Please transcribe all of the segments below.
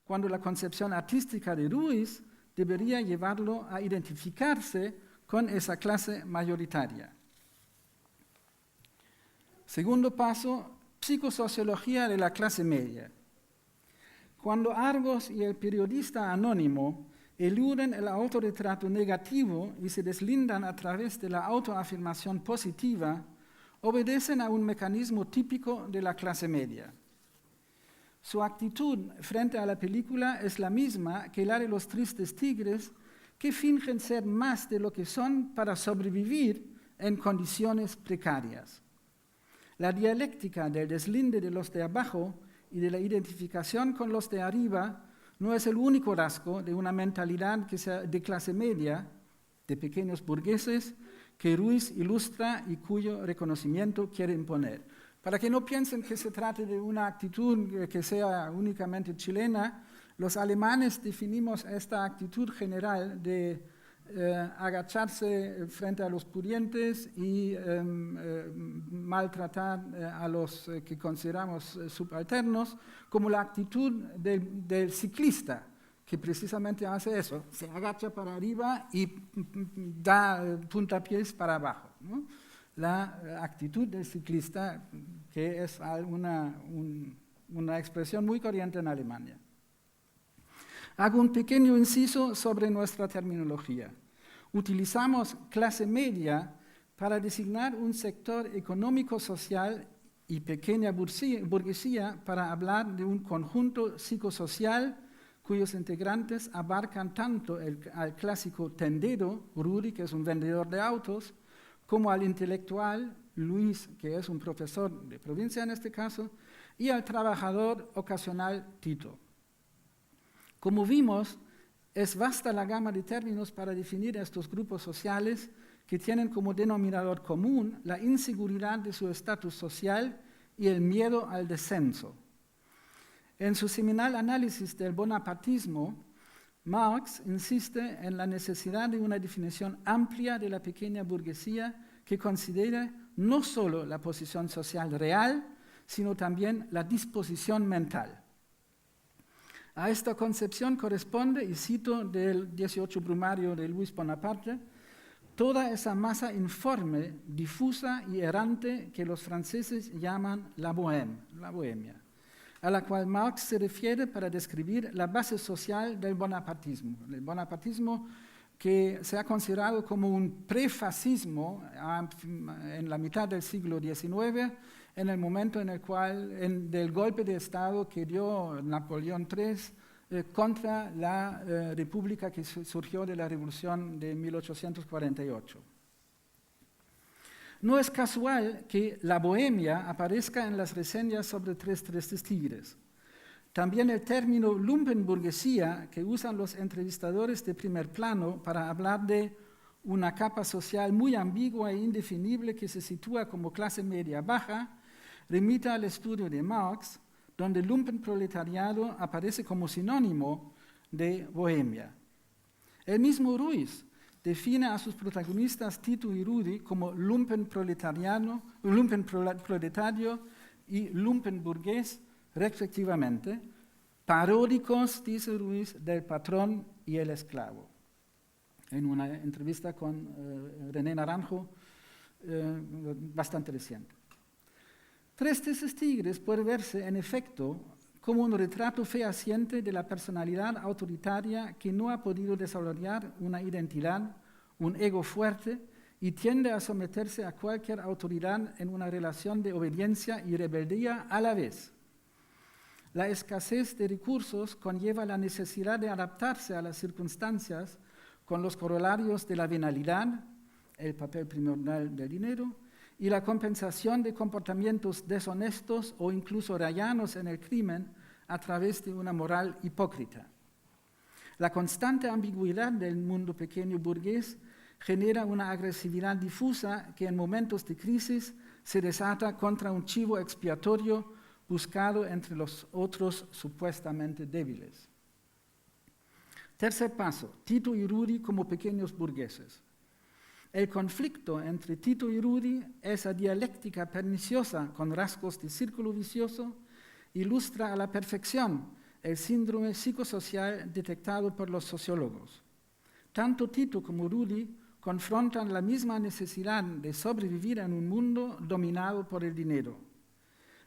cuando la concepción artística de Ruiz debería llevarlo a identificarse con esa clase mayoritaria. Segundo paso, psicosociología de la clase media. Cuando Argos y el periodista anónimo eluden el autorretrato negativo y se deslindan a través de la autoafirmación positiva, obedecen a un mecanismo típico de la clase media. Su actitud frente a la película es la misma que la de los tristes tigres, que fingen ser más de lo que son para sobrevivir en condiciones precarias. La dialéctica del deslinde de los de abajo y de la identificación con los de arriba no es el único rasgo de una mentalidad que sea de clase media, de pequeños burgueses, que Ruiz ilustra y cuyo reconocimiento quiere imponer. Para que no piensen que se trate de una actitud que sea únicamente chilena, los alemanes definimos esta actitud general de agacharse frente a los pudientes y maltratar a los que consideramos subalternos, como la actitud del ciclista, que precisamente hace eso, se agacha para arriba y da puntapiés para abajo, ¿no? La actitud del ciclista, que es una expresión muy corriente en Alemania. Hago un pequeño inciso sobre nuestra terminología. Utilizamos clase media para designar un sector económico-social y pequeña burguesía para hablar de un conjunto psicosocial cuyos integrantes abarcan tanto al clásico tendero, Rudi, que es un vendedor de autos, como al intelectual, Luis, que es un profesor de provincia en este caso, y al trabajador ocasional, Tito. Como vimos, es vasta la gama de términos para definir estos grupos sociales que tienen como denominador común la inseguridad de su estatus social y el miedo al descenso. En su seminal análisis del bonapartismo, Marx insiste en la necesidad de una definición amplia de la pequeña burguesía que considere no solo la posición social real, sino también la disposición mental. A esta concepción corresponde, y cito del 18 Brumario de Luis Bonaparte, toda esa masa informe, difusa y errante que los franceses llaman la bohemia, a la cual Marx se refiere para describir la base social del bonapartismo. El bonapartismo que se ha considerado como un prefascismo en la mitad del siglo XIX, en el momento en el cual, del golpe de Estado que dio Napoleón III contra la república que surgió de la Revolución de 1848. No es casual que la bohemia aparezca en las reseñas sobre Tres Tristes Tigres. También el término lumpenburguesía, que usan los entrevistadores de primer plano para hablar de una capa social muy ambigua e indefinible que se sitúa como clase media baja, remite al estudio de Marx, donde lumpenproletariado aparece como sinónimo de bohemia. El mismo Ruiz define a sus protagonistas Tito y Rudi como lumpenproletario y lumpenburgués, respectivamente, paródicos, dice Ruiz, del patrón y el esclavo. En una entrevista con René Naranjo, bastante reciente. Tres Tristes Tigres puede verse, en efecto, como un retrato fehaciente de la personalidad autoritaria que no ha podido desarrollar una identidad, un ego fuerte, y tiende a someterse a cualquier autoridad en una relación de obediencia y rebeldía a la vez. La escasez de recursos conlleva la necesidad de adaptarse a las circunstancias con los corolarios de la venalidad, el papel primordial del dinero, y la compensación de comportamientos deshonestos o incluso rayanos en el crimen a través de una moral hipócrita. La constante ambigüedad del mundo pequeño burgués genera una agresividad difusa que en momentos de crisis se desata contra un chivo expiatorio buscado entre los otros supuestamente débiles. Tercer paso, Tito y Rudi como pequeños burgueses. El conflicto entre Tito y Rudi, esa dialéctica perniciosa con rasgos de círculo vicioso, ilustra a la perfección el síndrome psicosocial detectado por los sociólogos. Tanto Tito como Rudy confrontan la misma necesidad de sobrevivir en un mundo dominado por el dinero.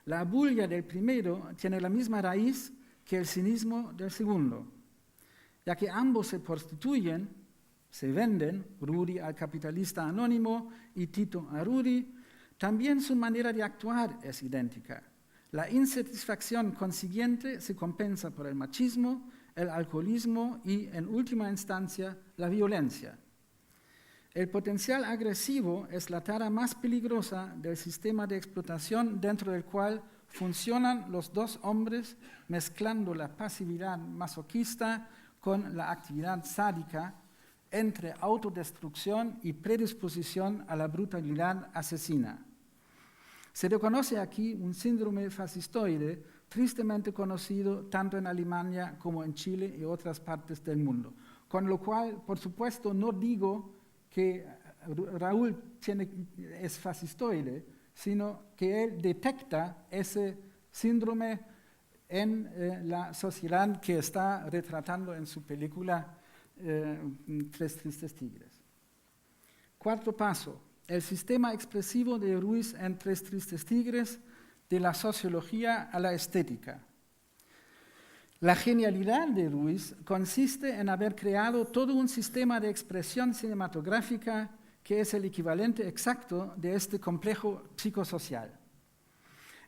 La abulia del primero tiene la misma raíz que el cinismo del segundo, ya que ambos se prostituyen, se venden, Rudy al capitalista anónimo y Tito a Rudy. También su manera de actuar es idéntica. La insatisfacción consiguiente se compensa por el machismo, el alcoholismo y, en última instancia, la violencia. El potencial agresivo es la tara más peligrosa del sistema de explotación dentro del cual funcionan los dos hombres mezclando la pasividad masoquista con la actividad sádica entre autodestrucción y predisposición a la brutalidad asesina. Se reconoce aquí un síndrome fascistoide tristemente conocido tanto en Alemania como en Chile y otras partes del mundo. Con lo cual, por supuesto, no digo que Raúl es fascistoide, sino que él detecta ese síndrome en la sociedad que está retratando en su película Tres Tristes Tigres. Cuarto paso, el sistema expresivo de Ruiz en Tres Tristes Tigres, de la sociología a la estética. La genialidad de Ruiz consiste en haber creado todo un sistema de expresión cinematográfica que es el equivalente exacto de este complejo psicosocial.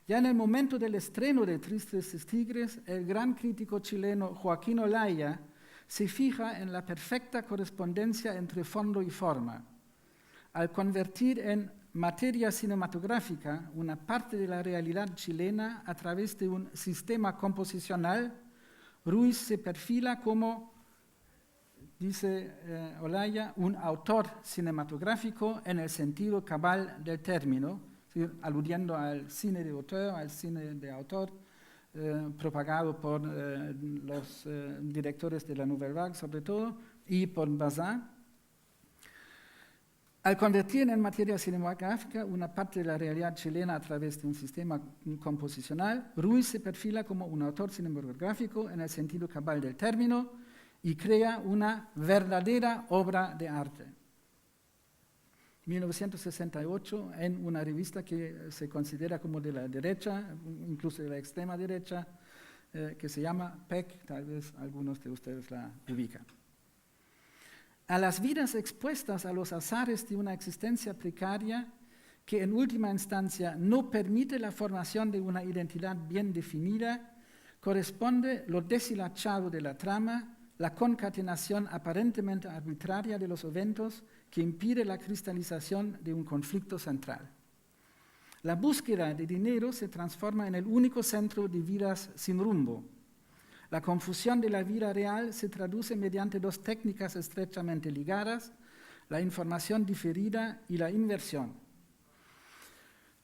Ya en el momento del estreno de Tristes Tigres, el gran crítico chileno Joaquín Olaya se fija en la perfecta correspondencia entre fondo y forma. Al convertir en materia cinematográfica una parte de la realidad chilena a través de un sistema composicional, Ruiz se perfila como, dice Olaya, un autor cinematográfico en el sentido cabal del término, aludiendo al cine de autor, al cine de autor, propagado por los directores de la Nouvelle Vague, sobre todo, y por Bazin. Al convertir en materia cinematográfica una parte de la realidad chilena a través de un sistema composicional, Ruiz se perfila como un autor cinematográfico en el sentido cabal del término y crea una verdadera obra de arte. 1968, en una revista que se considera como de la derecha, incluso de la extrema derecha, que se llama PEC, tal vez algunos de ustedes la ubican. A las vidas expuestas a los azares de una existencia precaria que en última instancia no permite la formación de una identidad bien definida, corresponde lo deshilachado de la trama, la concatenación aparentemente arbitraria de los eventos que impide la cristalización de un conflicto central. La búsqueda de dinero se transforma en el único centro de vidas sin rumbo. La confusión de la vida real se traduce mediante dos técnicas estrechamente ligadas, la información diferida y la inversión.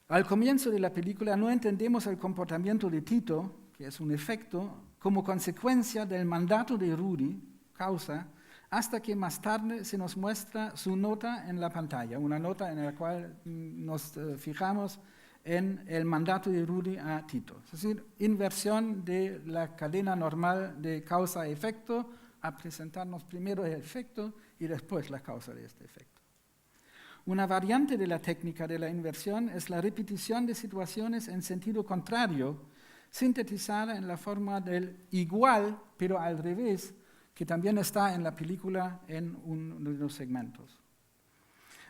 Al comienzo de la película no entendemos el comportamiento de Tito, que es un efecto, como consecuencia del mandato de Rudy, causa, hasta que más tarde se nos muestra su nota en la pantalla, una nota en la cual nos fijamos en el mandato de Rudy a Tito. Es decir, inversión de la cadena normal de causa-efecto a presentarnos primero el efecto y después la causa de este efecto. Una variante de la técnica de la inversión es la repetición de situaciones en sentido contrario, sintetizada en la forma del igual, pero al revés, que también está en la película en uno de los segmentos.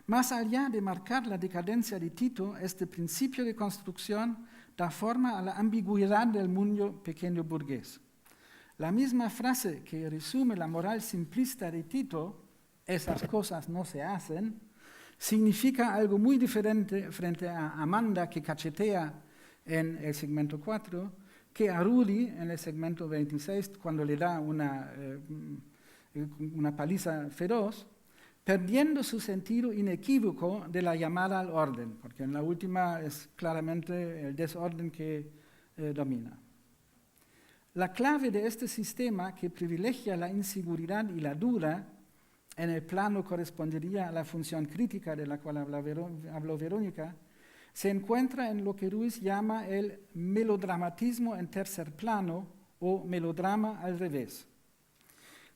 Más allá de marcar la decadencia de Tito, este principio de construcción da forma a la ambigüedad del mundo pequeño burgués. La misma frase que resume la moral simplista de Tito, esas cosas no se hacen, significa algo muy diferente frente a Amanda que cachetea en el segmento 4, que a Rudy en el segmento 26 cuando le da una paliza feroz, perdiendo su sentido inequívoco de la llamada al orden, porque en la última es claramente el desorden que domina. La clave de este sistema que privilegia la inseguridad y la duda, en el plano correspondería a la función crítica de la cual habló Verónica, se encuentra en lo que Ruiz llama el melodramatismo en tercer plano o melodrama al revés.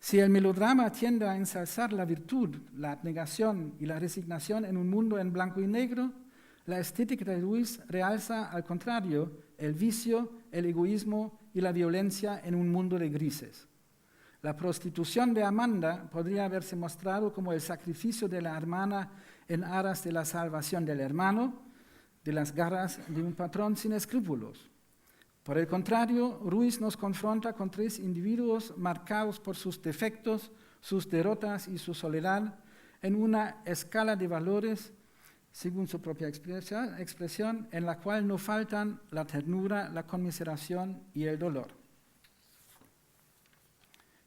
Si el melodrama tiende a ensalzar la virtud, la abnegación y la resignación en un mundo en blanco y negro, la estética de Ruiz realza, al contrario, el vicio, el egoísmo y la violencia en un mundo de grises. La prostitución de Amanda podría haberse mostrado como el sacrificio de la hermana en aras de la salvación del hermano, de las garras de un patrón sin escrúpulos. Por el contrario, Ruiz nos confronta con tres individuos marcados por sus defectos, sus derrotas y su soledad en una escala de valores, según su propia expresión, en la cual no faltan la ternura, la conmiseración y el dolor.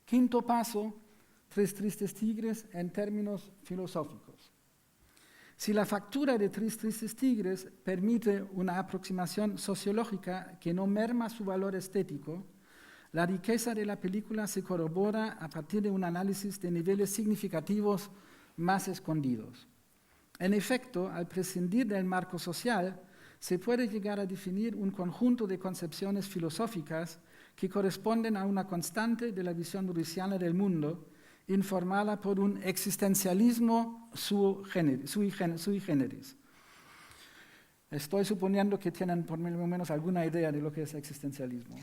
Quinto paso, Tres tristes tigres en términos filosóficos. Si la factura de Tres tristes tigres permite una aproximación sociológica que no merma su valor estético, la riqueza de la película se corrobora a partir de un análisis de niveles significativos más escondidos. En efecto, al prescindir del marco social, se puede llegar a definir un conjunto de concepciones filosóficas que corresponden a una constante de la visión ruisiana del mundo, informada por un existencialismo sui generis. Estoy suponiendo que tienen por lo menos alguna idea de lo que es existencialismo.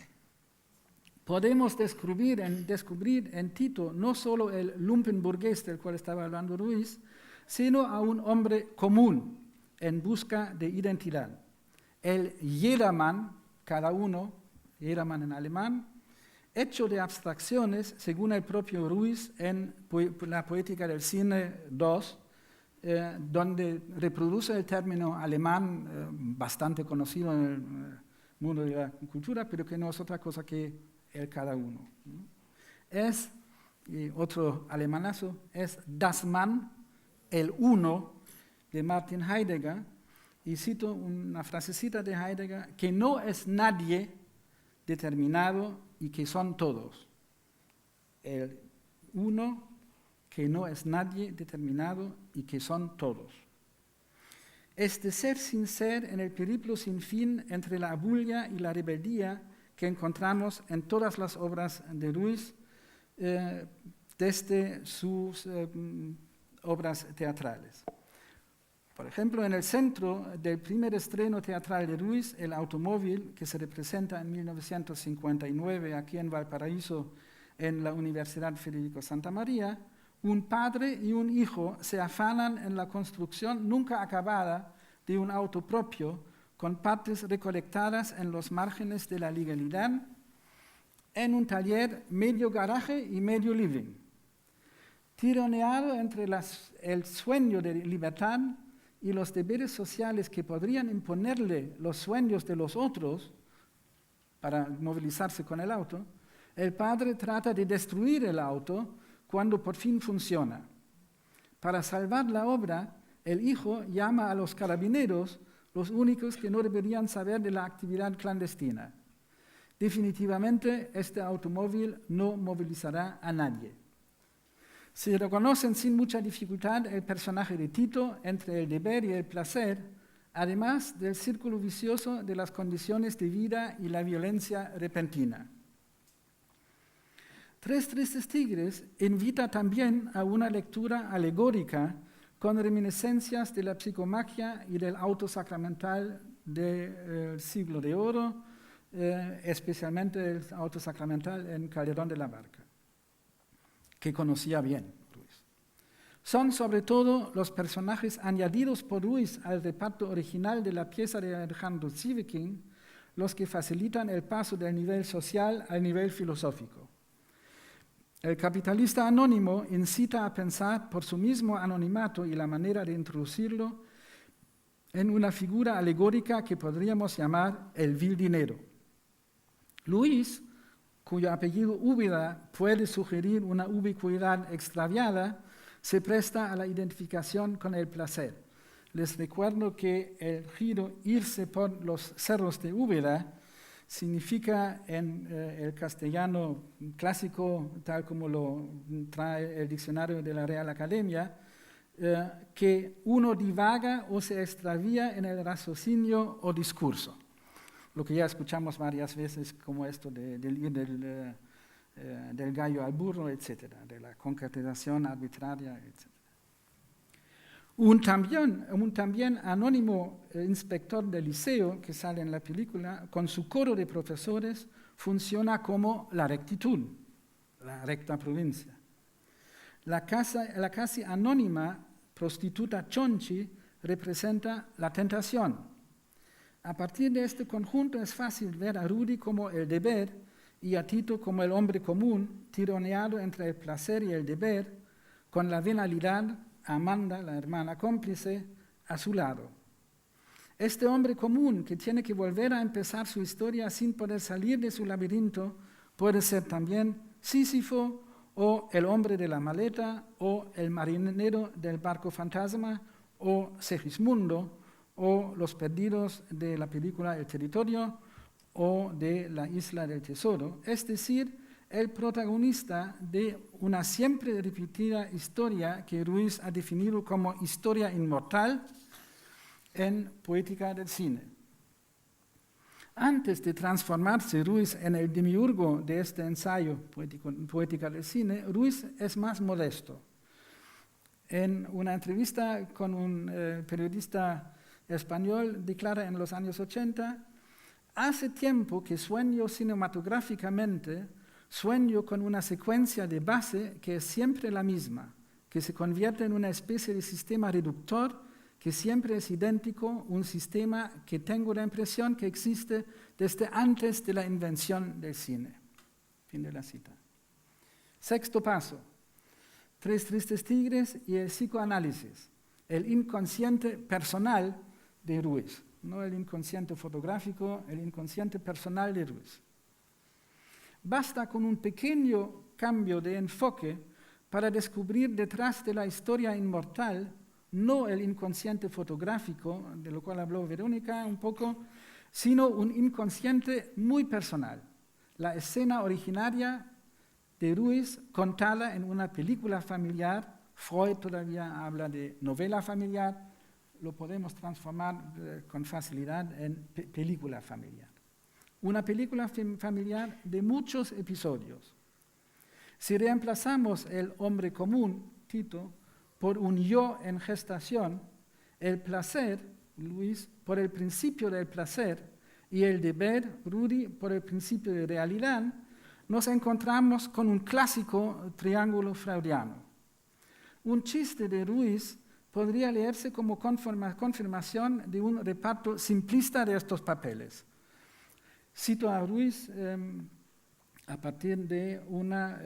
Podemos descubrir en Tito no solo el lumpenburgués del cual estaba hablando Ruiz, sino a un hombre común en busca de identidad. El Jedermann, cada uno, Jedermann en alemán, hecho de abstracciones, según el propio Ruiz en la Poética del Cine 2, donde reproduce el término alemán bastante conocido en el mundo de la cultura, pero que no es otra cosa que el cada uno. Es, otro alemanazo, es Das Mann, el uno, de Martin Heidegger, y cito una frasecita de Heidegger, que no es nadie determinado y que son todos. El uno, que no es nadie determinado y que son todos. Este ser sin ser en el periplo sin fin entre la abulia y la rebeldía que encontramos en todas las obras de Ruiz, desde sus obras teatrales. Por ejemplo, en el centro del primer estreno teatral de Ruiz, El automóvil, que se representa en 1959 aquí en Valparaíso, en la Universidad Federico Santa María, un padre y un hijo se afanan en la construcción nunca acabada de un auto propio, con partes recolectadas en los márgenes de la legalidad, en un taller medio garaje y medio living. Tironeado entre el sueño de libertad y los deberes sociales que podrían imponerle los sueños de los otros para movilizarse con el auto, el padre trata de destruir el auto cuando por fin funciona. Para salvar la obra, el hijo llama a los carabineros, los únicos que no deberían saber de la actividad clandestina. Definitivamente, este automóvil no movilizará a nadie. Se reconocen sin mucha dificultad el personaje de Tito entre el deber y el placer, además del círculo vicioso de las condiciones de vida y la violencia repentina. Tres tristes tigres invita también a una lectura alegórica con reminiscencias de la psicomagia y del auto sacramental del siglo de oro, especialmente el auto sacramental en Calderón de la Barca, que conocía bien Ruiz. Son sobre todo los personajes añadidos por Ruiz al reparto original de la pieza de Alejandro Ziewikin los que facilitan el paso del nivel social al nivel filosófico. El capitalista anónimo incita a pensar por su mismo anonimato y la manera de introducirlo en una figura alegórica que podríamos llamar el vil dinero. Luis, cuyo apellido Úbeda puede sugerir una ubicuidad extraviada, se presta a la identificación con el placer. Les recuerdo que el giro irse por los cerros de Úbeda significa en el castellano clásico, tal como lo trae el diccionario de la Real Academia, que uno divaga o se extravía en el raciocinio o discurso. lo que ya escuchamos varias veces, como esto del gallo al burro, etc., de la concatenación arbitraria, etc. Un también anónimo inspector del liceo que sale en la película, con su coro de profesores, funciona como la rectitud, la recta provincia. La casi anónima prostituta Chonchi representa la tentación. A partir de este conjunto es fácil ver a Rudy como el deber y a Tito como el hombre común, tironeado entre el placer y el deber, con la venalidad, Amanda, la hermana cómplice, a su lado. Este hombre común que tiene que volver a empezar su historia sin poder salir de su laberinto puede ser también Sísifo o el hombre de la maleta o el marinero del barco fantasma o Segismundo o los perdidos de la película El Territorio o de la Isla del Tesoro, es decir, el protagonista de una siempre repetida historia que Ruiz ha definido como historia inmortal en Poética del Cine. Antes de transformarse Ruiz en el demiurgo de este ensayo, Poética del Cine, Ruiz es más modesto. En una entrevista con un periodista español, declara en los años 80, hace tiempo que sueño cinematográficamente, sueño con una secuencia de base que es siempre la misma, que se convierte en una especie de sistema reductor que siempre es idéntico, un sistema que tengo la impresión que existe desde antes de la invención del cine. Fin de la cita. Sexto paso, Tres tristes tigres y el psicoanálisis, el inconsciente personal de Ruiz, no el inconsciente fotográfico, el inconsciente personal de Ruiz. Basta con un pequeño cambio de enfoque para descubrir detrás de la historia inmortal no el inconsciente fotográfico, de lo cual habló Verónica un poco, sino un inconsciente muy personal. La escena originaria de Ruiz contada en una película familiar, Freud todavía habla de novela familiar, lo podemos transformar con facilidad en película familiar. Una película familiar de muchos episodios. Si reemplazamos el hombre común, Tito, por un yo en gestación, el placer, Luis, por el principio del placer, y el deber, Rudy, por el principio de realidad, nos encontramos con un clásico triángulo freudiano. Un chiste de Ruiz podría leerse como confirmación de un reparto simplista de estos papeles. Cito a Ruiz a partir de una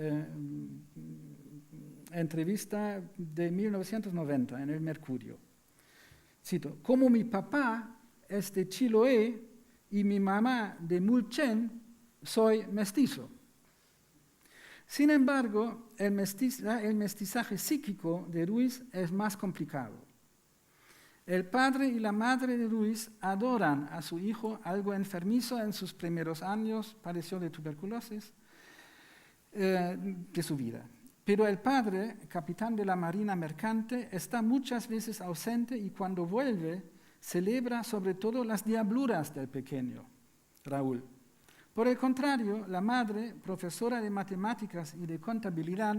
entrevista de 1990 en el Mercurio. Cito, como mi papá es de Chiloé y mi mamá de Mulchen, soy mestizo. Sin embargo, el mestizaje psíquico de Ruiz es más complicado. El padre y la madre de Ruiz adoran a su hijo algo enfermizo en sus primeros años, padeció de tuberculosis, de su vida. Pero el padre, capitán de la Marina Mercante, está muchas veces ausente y cuando vuelve celebra sobre todo las diabluras del pequeño, Raúl. Por el contrario, la madre, profesora de matemáticas y de contabilidad,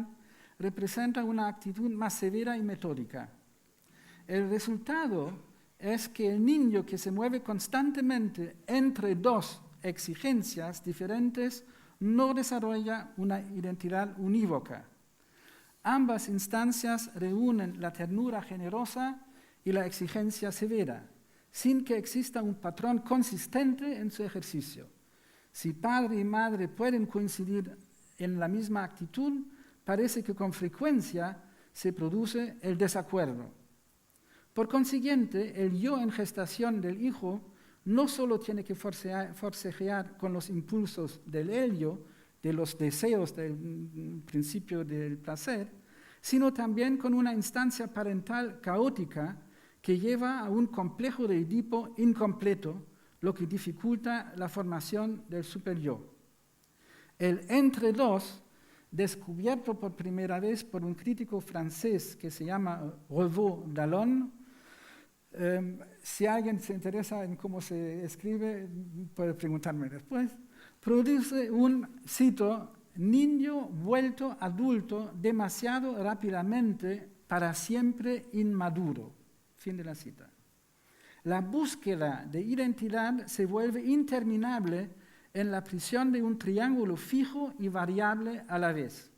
representa una actitud más severa y metódica. El resultado es que el niño que se mueve constantemente entre dos exigencias diferentes no desarrolla una identidad unívoca. Ambas instancias reúnen la ternura generosa y la exigencia severa, sin que exista un patrón consistente en su ejercicio. Si padre y madre pueden coincidir en la misma actitud, parece que con frecuencia se produce el desacuerdo. Por consiguiente, el yo en gestación del hijo no solo tiene que forcejear con los impulsos del ello, de los deseos del principio del placer, sino también con una instancia parental caótica que lleva a un complejo de Edipo incompleto, lo que dificulta la formación del superyo. El entre dos, descubierto por primera vez por un crítico francés que se llama Revaud Dallon, Si alguien se interesa en cómo se escribe, puede preguntarme después. Produce un, cito, niño vuelto adulto demasiado rápidamente, para siempre inmaduro. Fin de la cita. La búsqueda de identidad se vuelve interminable en la prisión de un triángulo fijo y variable a la vez.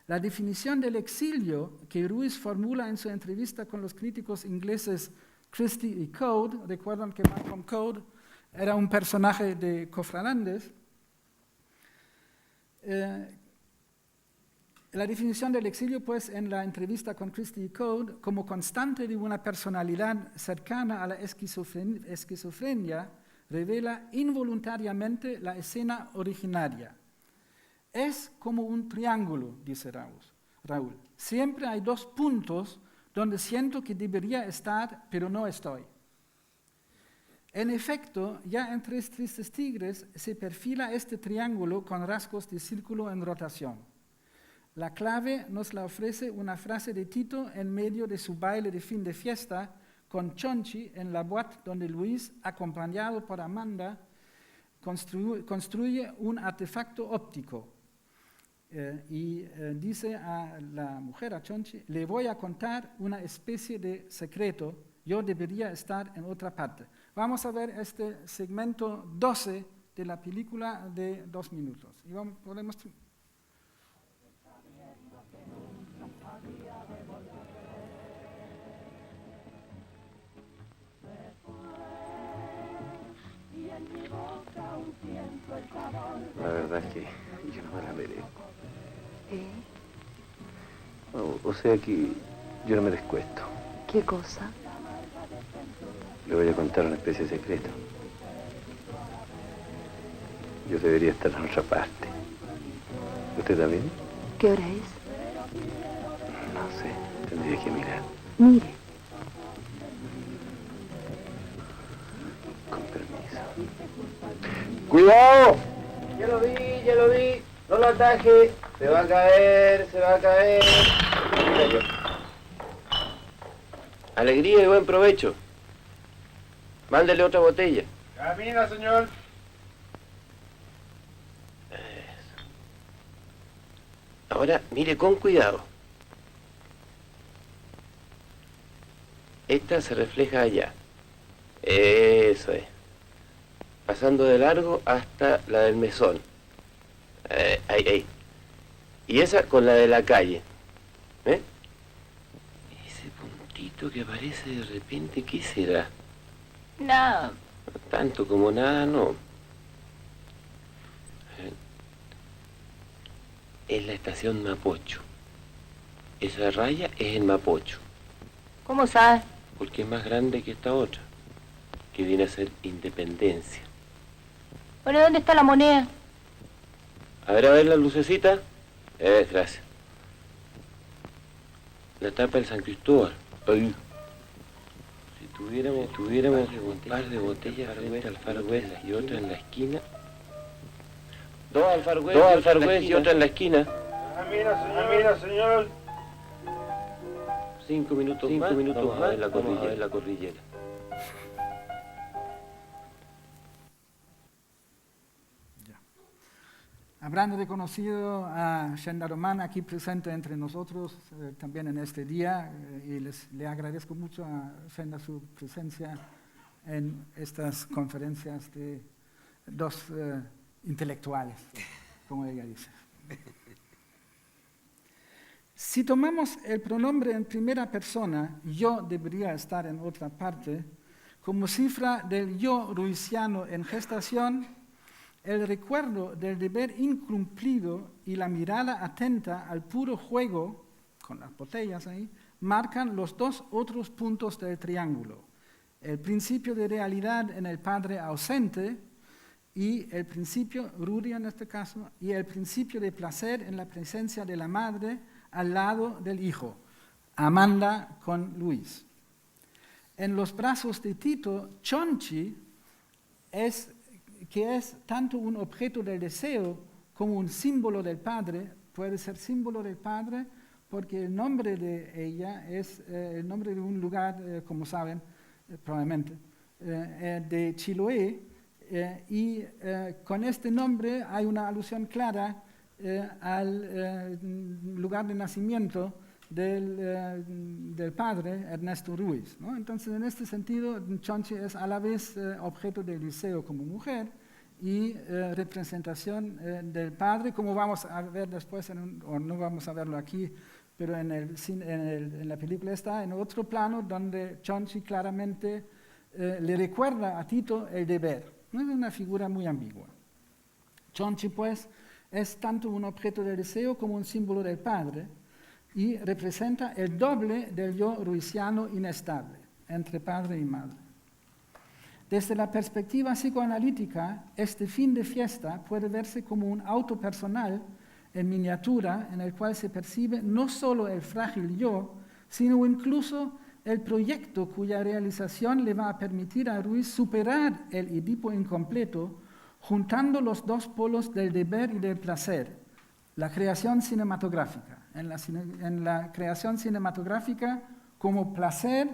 La definición del exilio que Ruiz formula en su entrevista con los críticos ingleses Christie y Code, recuerdan que Malcolm Code era un personaje de Cofralandes, la definición del exilio, pues, en la entrevista con Christie y Code, como constante de una personalidad cercana a la esquizofrenia, revela involuntariamente la escena originaria. Es como un triángulo, dice Raúl. Siempre hay dos puntos donde siento que debería estar, pero no estoy. En efecto, ya en Tres Tristes Tigres se perfila este triángulo con rasgos de círculo en rotación. La clave nos la ofrece una frase de Tito en medio de su baile de fin de fiesta con Chonchi en la boate donde Luis, acompañado por Amanda, construye un artefacto óptico. Dice a la mujer, a Chonchi, le voy a contar una especie de secreto, yo debería estar en otra parte. Vamos a ver este segmento 12 de la película de 2 minutos. Y podemos... La verdad es que yo no me la merezco. O sea que yo no merezco esto. ¿Qué cosa? Le voy a contar una especie de secreto. Yo debería estar en otra parte. ¿Usted también? ¿Qué hora es? No sé, tendría que mirar. Mire. Con permiso. ¡Cuidado! Ya lo vi. No lo ataje. Se va a caer. Alegría y buen provecho. Mándele otra botella. Camina, señor. Eso. Ahora, mire con cuidado. Esta se refleja allá. Eso es. Pasando de largo hasta la del mesón. Ahí. Y esa con la de la calle. ¿Eh? Ese puntito que aparece de repente, ¿qué será? Nada. Tanto como nada, no. Es la estación Mapocho. Esa raya es en Mapocho, ¿Cómo sabes? porque es más grande que esta otra, que viene a ser Independencia. Bueno, ¿dónde está la moneda? A ver la lucecita. Gracias. La tapa del San Cristóbal. Ahí. Si tuviéramos un par de botellas frente al Far West y otra en la esquina. Dos al Far West y otra en la esquina. Camina, señor. 5 minutos más. Vamos a ver la cordillera. Habrán reconocido a Shendaroman aquí presente entre nosotros también en este día y le agradezco mucho a Shenda su presencia en estas conferencias de dos intelectuales, como ella dice. Si tomamos el pronombre en primera persona, yo debería estar en otra parte, como cifra del yo ruisiano en gestación, el recuerdo del deber incumplido y la mirada atenta al puro juego, con las botellas ahí, marcan los dos otros puntos del triángulo. El principio de realidad en el padre ausente y el principio, Rudy en este caso, y el principio de placer en la presencia de la madre al lado del hijo, Amanda con Luis. En los brazos de Tito, Chonchi que es tanto un objeto del deseo como un símbolo del padre, puede ser símbolo del padre porque el nombre de ella es el nombre de un lugar, como saben, probablemente, de Chiloé, y con este nombre hay una alusión clara al lugar de nacimiento del padre Ernesto Ruiz, ¿no? Entonces, en este sentido, Chonchi es a la vez objeto del Liceo como mujer y representación del padre, como vamos a ver después, o no vamos a verlo aquí, pero en la película está en otro plano donde Chonchi claramente le recuerda a Tito el deber. No es una figura muy ambigua. Chonchi, pues, es tanto un objeto del deseo como un símbolo del padre y representa el doble del yo ruisiano inestable entre padre y madre. Desde la perspectiva psicoanalítica, este fin de fiesta puede verse como un auto personal en miniatura en el cual se percibe no solo el frágil yo, sino incluso el proyecto cuya realización le va a permitir a Ruiz superar el Edipo incompleto, juntando los dos polos del deber y del placer, la creación cinematográfica. En la creación cinematográfica como placer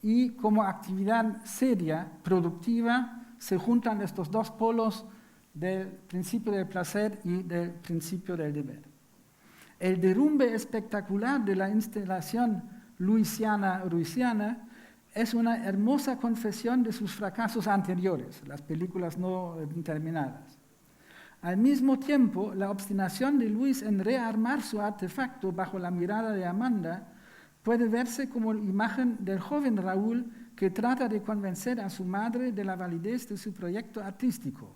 y como actividad seria, productiva, se juntan estos dos polos del principio del placer y del principio del deber. El derrumbe espectacular de la instalación luisiana-ruisiana es una hermosa confesión de sus fracasos anteriores, las películas no terminadas. Al mismo tiempo, la obstinación de Luis en rearmar su artefacto bajo la mirada de Amanda puede verse como imagen del joven Raúl que trata de convencer a su madre de la validez de su proyecto artístico.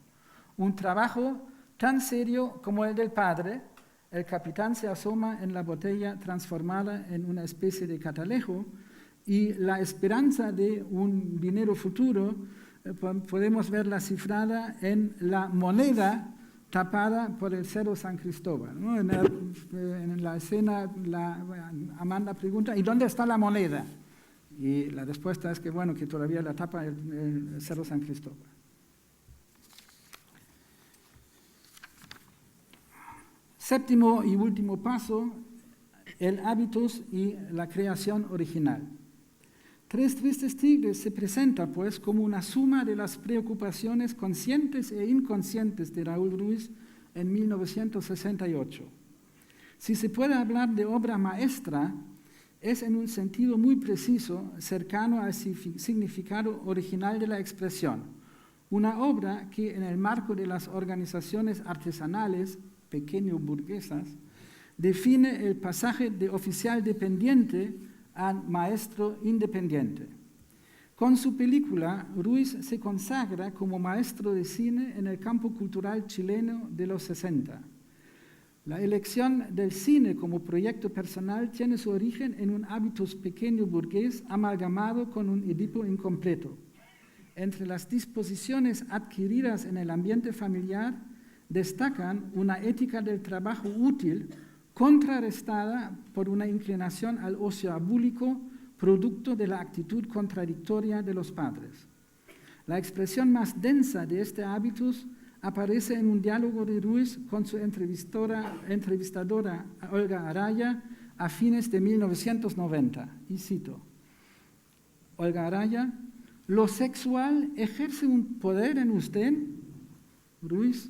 Un trabajo tan serio como el del padre. El capitán se asoma en la botella transformada en una especie de catalejo y la esperanza de un dinero futuro podemos verla cifrada en la moneda tapada por el Cerro San Cristóbal, ¿no? En la escena Amanda pregunta, ¿y dónde está la moneda? Y la respuesta es que, bueno, que todavía la tapa el Cerro San Cristóbal. Séptimo y último paso, el hábitus y la creación original. Tres Tristes Tigres se presenta, pues, como una suma de las preocupaciones conscientes e inconscientes de Raúl Ruiz en 1968. Si se puede hablar de obra maestra, es en un sentido muy preciso, cercano al significado original de la expresión. Una obra que, en el marco de las organizaciones artesanales, pequeño burguesas, define el pasaje de oficial dependiente a maestro independiente. Con su película, Ruiz se consagra como maestro de cine en el campo cultural chileno de los 60. La elección del cine como proyecto personal tiene su origen en un hábitus pequeño burgués amalgamado con un Edipo incompleto. Entre las disposiciones adquiridas en el ambiente familiar destacan una ética del trabajo útil contrarrestada por una inclinación al ocio abúlico, producto de la actitud contradictoria de los padres. La expresión más densa de este hábitus aparece en un diálogo de Ruiz con su entrevistadora Olga Araya a fines de 1990, y cito, Olga Araya, ¿lo sexual ejerce un poder en usted? Ruiz,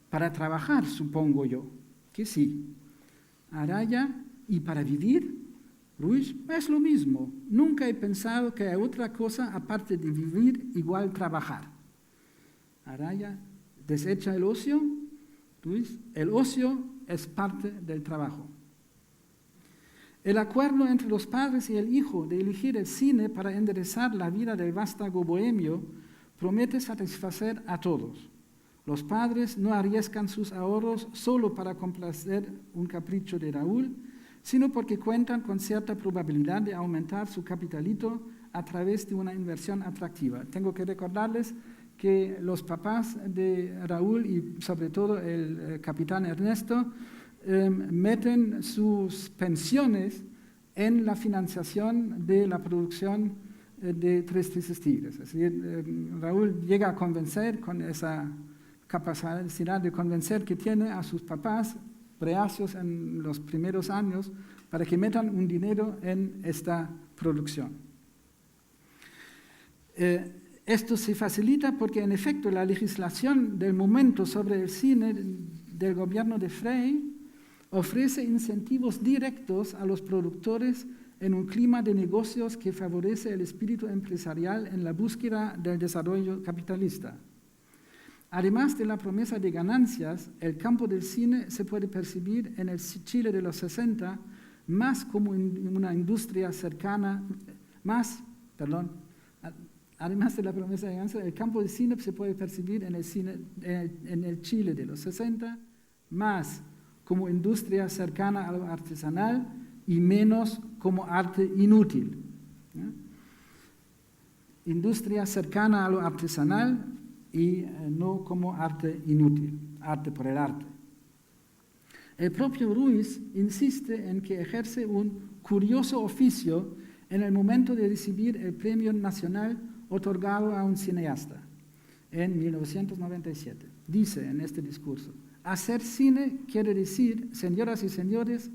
para trabajar, supongo yo, que sí. Araya, ¿y para vivir? Ruiz, es lo mismo. Nunca he pensado que hay otra cosa aparte de vivir igual trabajar. Araya, ¿desecha el ocio? Ruiz, el ocio es parte del trabajo. El acuerdo entre los padres y el hijo de elegir el cine para enderezar la vida del vástago bohemio promete satisfacer a todos. Los padres no arriesgan sus ahorros solo para complacer un capricho de Raúl, sino porque cuentan con cierta probabilidad de aumentar su capitalito a través de una inversión atractiva. Tengo que recordarles que los papás de Raúl y sobre todo el capitán Ernesto meten sus pensiones en la financiación de la producción de Tres Tristes Tigres. Es decir, Raúl llega a convencer con esa capacidad de convencer que tiene a sus papás, reacios en los primeros años, para que metan un dinero en esta producción. Esto se facilita porque, en efecto, la legislación del momento sobre el cine del gobierno de Frey ofrece incentivos directos a los productores en un clima de negocios que favorece el espíritu empresarial en la búsqueda del desarrollo capitalista. Además de la promesa de ganancias, el campo del cine se puede percibir en el Chile de los 60 más como una industria cercana, además de la promesa de ganancias, el campo del cine se puede percibir en el Chile de los 60 más como industria cercana a lo artesanal y menos como arte inútil. Industria cercana a lo artesanal y no como arte inútil, arte por el arte. El propio Ruiz insiste en que ejerce un curioso oficio en el momento de recibir el premio nacional otorgado a un cineasta en 1997. Dice en este discurso: hacer cine quiere decir, señoras y señores,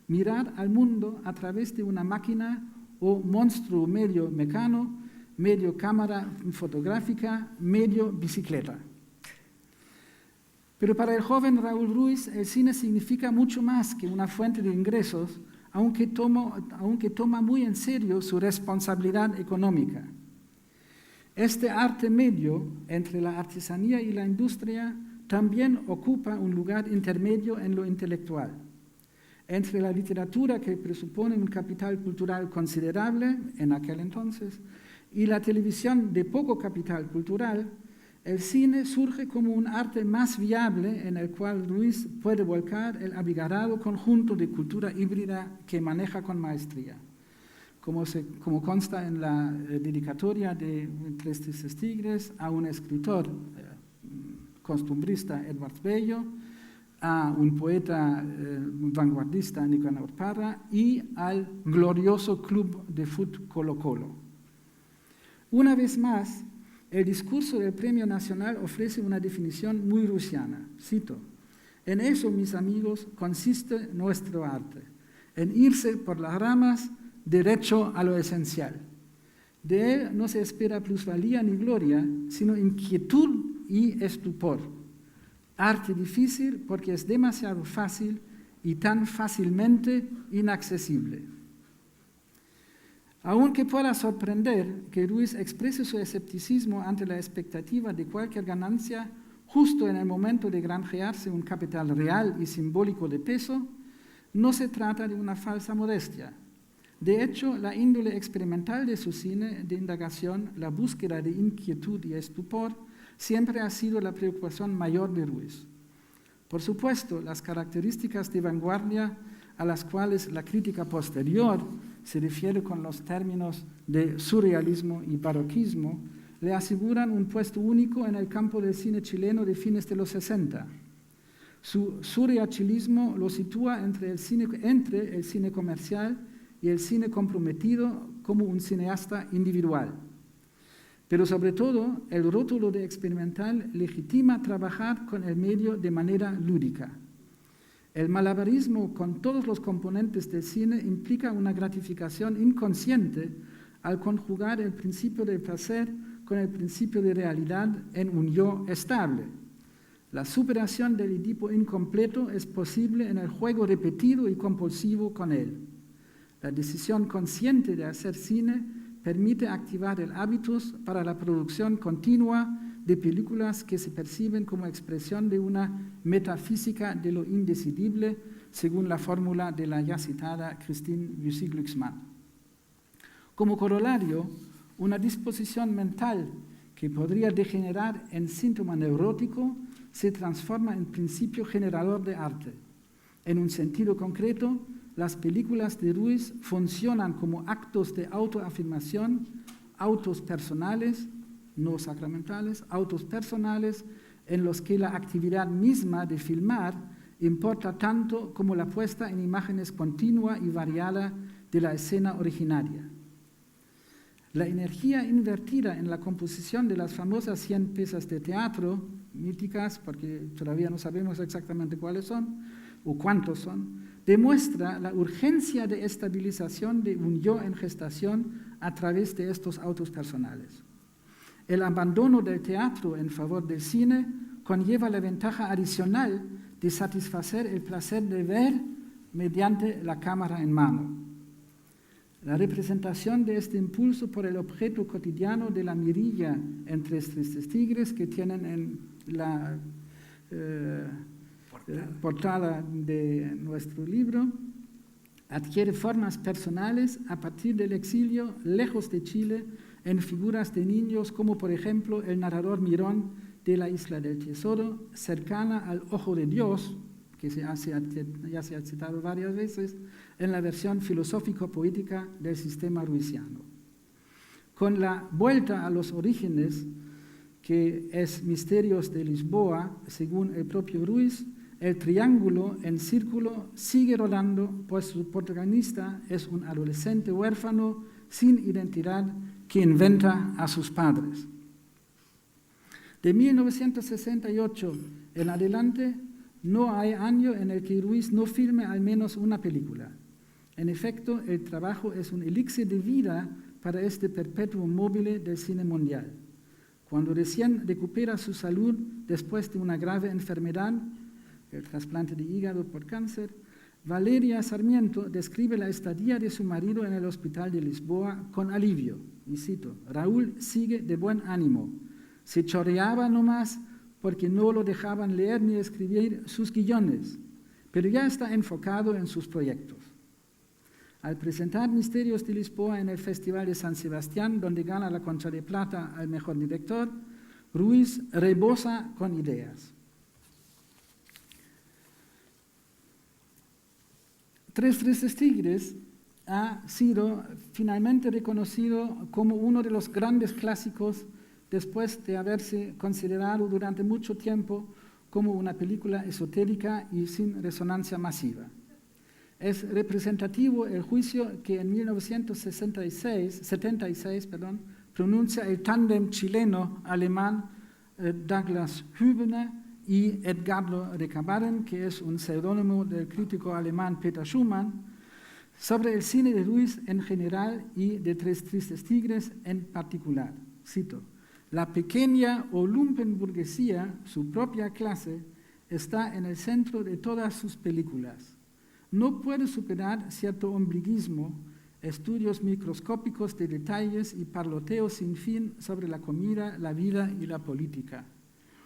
mirar al mundo a través de una máquina o monstruo medio mecano, medio cámara fotográfica, medio bicicleta. Pero para el joven Raúl Ruiz, el cine significa mucho más que una fuente de ingresos, aunque toma muy en serio su responsabilidad económica. Este arte medio entre la artesanía y la industria también ocupa un lugar intermedio en lo intelectual. Entre la literatura, que presupone un capital cultural considerable en aquel entonces, y la televisión de poco capital cultural, el cine surge como un arte más viable en el cual Ruiz puede volcar el abigarrado conjunto de cultura híbrida que maneja con maestría. Como consta en la dedicatoria de Tres Tristes Tigres a un escritor costumbrista, Edward Bello, a un poeta vanguardista, Nicanor Parra, y al glorioso club de fútbol Colo-Colo. Una vez más, el discurso del Premio Nacional ofrece una definición muy rusiana. Cito: en eso, mis amigos, consiste nuestro arte, en irse por las ramas derecho a lo esencial. De él no se espera plusvalía ni gloria, sino inquietud y estupor. Arte difícil porque es demasiado fácil y tan fácilmente inaccesible. Aunque pueda sorprender que Ruiz exprese su escepticismo ante la expectativa de cualquier ganancia justo en el momento de granjearse un capital real y simbólico de peso, no se trata de una falsa modestia. De hecho, la índole experimental de su cine de indagación, la búsqueda de inquietud y estupor, siempre ha sido la preocupación mayor de Ruiz. Por supuesto, las características de vanguardia a las cuales la crítica posterior se refiere con los términos de surrealismo y barroquismo, le aseguran un puesto único en el campo del cine chileno de fines de los 60. Su surrealismo lo sitúa entre el cine comercial y el cine comprometido como un cineasta individual. Pero sobre todo, el rótulo de experimental legitima trabajar con el medio de manera lúdica. El malabarismo con todos los componentes del cine implica una gratificación inconsciente al conjugar el principio del placer con el principio de realidad en un yo estable. La superación del Edipo incompleto es posible en el juego repetido y compulsivo con él. La decisión consciente de hacer cine permite activar el hábitus para la producción continua de películas que se perciben como expresión de una metafísica de lo indecidible, según la fórmula de la ya citada Christine Bussy-Glucksmann. Como corolario, una disposición mental que podría degenerar en síntoma neurótico se transforma en principio generador de arte. En un sentido concreto, las películas de Ruiz funcionan como actos de autoafirmación, autos personales, no sacramentales, autos personales en los que la actividad misma de filmar importa tanto como la puesta en imágenes continua y variada de la escena originaria. La energía invertida en la composición de las famosas 100 piezas de teatro, míticas, porque todavía no sabemos exactamente cuáles son o cuántos son, demuestra la urgencia de estabilización de un yo en gestación a través de estos autos personales. El abandono del teatro en favor del cine conlleva la ventaja adicional de satisfacer el placer de ver mediante la cámara en mano. La representación de este impulso por el objeto cotidiano de la mirilla en Tres Tristes Tigres que tienen en la portada de nuestro libro adquiere formas personales a partir del exilio lejos de Chile en figuras de niños como por ejemplo el narrador Mirón de la Isla del Tesoro, cercana al Ojo de Dios, que ya se ha citado varias veces, en la versión filosófico-poética del sistema ruisiano. Con la vuelta a los orígenes, que es Misterios de Lisboa, según el propio Ruiz, el triángulo en círculo sigue rodando, pues su protagonista es un adolescente huérfano sin identidad que inventa a sus padres. De 1968 en adelante, no hay año en el que Ruiz no filme al menos una película. En efecto, el trabajo es un elixir de vida para este perpetuo móvil del cine mundial. Cuando recién recupera su salud después de una grave enfermedad, el trasplante de hígado por cáncer, Valeria Sarmiento describe la estadía de su marido en el hospital de Lisboa con alivio. Y cito: Raúl sigue de buen ánimo. Se chorreaba nomás porque no lo dejaban leer ni escribir sus guiones, pero ya está enfocado en sus proyectos. Al presentar Misterios de Lisboa en el Festival de San Sebastián, donde gana la Concha de Plata al mejor director, Ruiz rebosa con ideas. Tres Tristes Tigres ha sido finalmente reconocido como uno de los grandes clásicos después de haberse considerado durante mucho tiempo como una película esotérica y sin resonancia masiva. Es representativo el juicio que en 1976 pronuncia el tándem chileno-alemán Douglas Hübner y Edgardo Recabaren, que es un seudónimo del crítico alemán Peter Schumann, sobre el cine de Ruiz en general y de Tres Tristes Tigres en particular. Cito: la pequeña o lumpenburguesía, su propia clase, está en el centro de todas sus películas. No puede superar cierto ombliguismo, estudios microscópicos de detalles y parloteos sin fin sobre la comida, la vida y la política.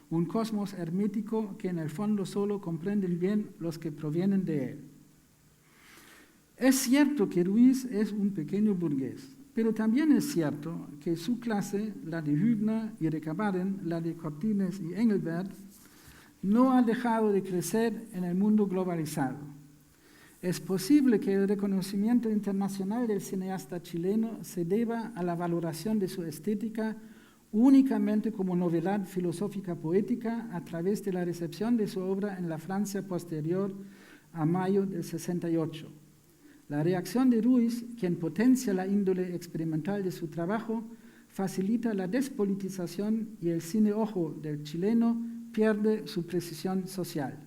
Un cosmos hermético que en el fondo solo comprenden bien los que provienen de él. Es cierto que Ruiz es un pequeño burgués, pero también es cierto que su clase, la de Hübner y Recabaren, la de Cortines y Engelbert, no ha dejado de crecer en el mundo globalizado. Es posible que el reconocimiento internacional del cineasta chileno se deba a la valoración de su estética únicamente como novedad filosófica poética a través de la recepción de su obra en la Francia posterior a mayo del 68. La reacción de Ruiz, quien potencia la índole experimental de su trabajo, facilita la despolitización y el cine ojo del chileno pierde su precisión social.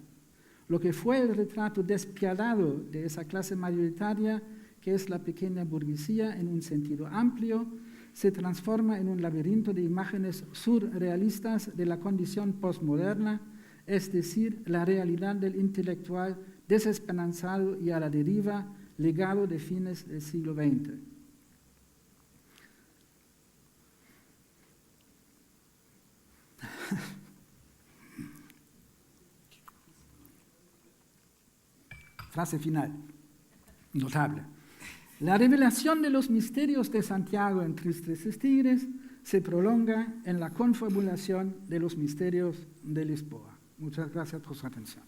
Lo que fue el retrato despiadado de esa clase mayoritaria, que es la pequeña burguesía en un sentido amplio, se transforma en un laberinto de imágenes surrealistas de la condición postmoderna, es decir, la realidad del intelectual desesperanzado y a la deriva, legado de fines del siglo XX. Frase final, notable. La revelación de los misterios de Santiago en Tres Tristes Tigres se prolonga en la confabulación de los misterios de Lisboa. Muchas gracias por su atención.